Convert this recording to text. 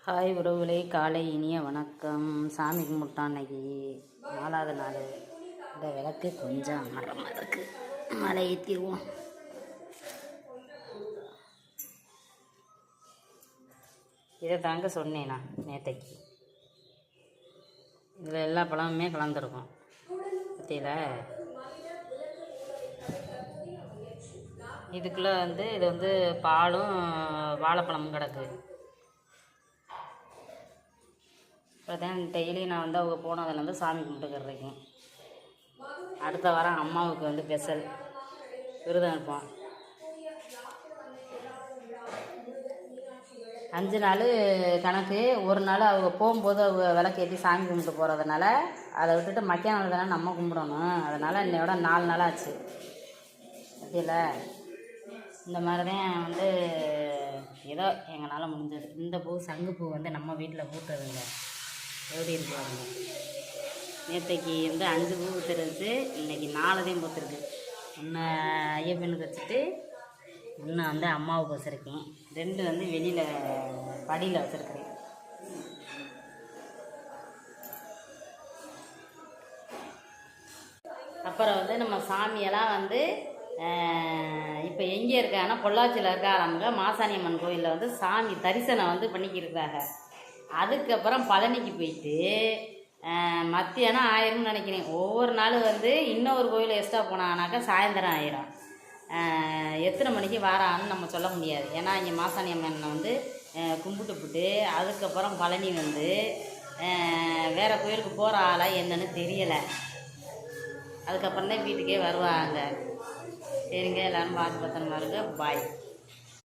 Hi உறவுகளே, காலை இனிய வணக்கம். சாமி கும்பிட்டோம். அன்னைக்கு 4வது நாள். இந்த விளக்கு கொஞ்சம் மரமாக இருக்குது, மழை ஏற்றிடுவோம். இதை தாங்க சொன்னேனா நேற்றைக்கு. இதில் எல்லா பழமுமே கலந்துருக்கும் பற்றியில். இதுக்குள்ளே இது பாலும் வாழைப்பழமும் கிடக்கு. இப்போ தான் டெய்லி நான் அவங்க போனதுலேருந்து சாமி கும்பிட்டுக்கிறேன். அடுத்த வாரம் அம்மாவுக்கு ஸ்பெஷல் விரதம் இருப்போம். 5 நாள் கணக்கு. ஒரு நாள் அவங்க போகும்போது அவங்க விளக்கேற்றி சாமி கும்பிட்டு போகிறதுனால அதை விட்டுட்டு மக்கிய நாள் தானே நம்ம கும்பிடணும். அதனால் இன்னையோட 4 நாள் ஆச்சு. பற்றியில் இந்த மாதிரி தான் ஏதோ எங்களால் முடிஞ்சது. இந்த பூ சங்குப்பூ நம்ம வீட்டில் பூத்துறதுங்க. எப்படி இருக்காங்க. நேற்றைக்கு 5 பூ பூத்துருந்துச்சு, இன்றைக்கி 4 பூத்துருக்கு. ஒன்று ஐயப்பனுக்கு வச்சுட்டு இன்னும் அம்மாவுக்கு வச்சுருக்கேன். 2 வெளியில் படியில் வச்சுருக்கிறேன். அப்புறம் நம்ம சாமியெல்லாம் இப்போ எங்கே இருக்காங்கன்னா பொள்ளாச்சியில் இருக்காங்க. மாசாணியம்மன் கோயிலில் சாமி தரிசனம் பண்ணிக்கிருக்காங்க. அதுக்கப்புறம் பழனிக்கு போயிட்டு மத்தியானம் ஆயிரும்னு நினைக்கிறேன். ஒவ்வொரு நாளும் இன்னொரு கோயில் எக்ஸ்ட்ரா போனாங்கனாக்கா சாயந்தரம் ஆயிரும். எத்தனை மணிக்கு வாரான்னு நம்ம சொல்ல முடியாது. ஏன்னா இங்கே மாசாணி அம்மனை கும்பிட்டுப்புட்டு அதுக்கப்புறம் பழனி வேறு கோயிலுக்கு போகிற ஆளா என்னன்னு தெரியலை. அதுக்கப்புறம் தான் வீட்டுக்கே வருவாங்க. சரிங்க, எல்லோரும் பார்த்து பத்திரமா இருங்க. பாய்.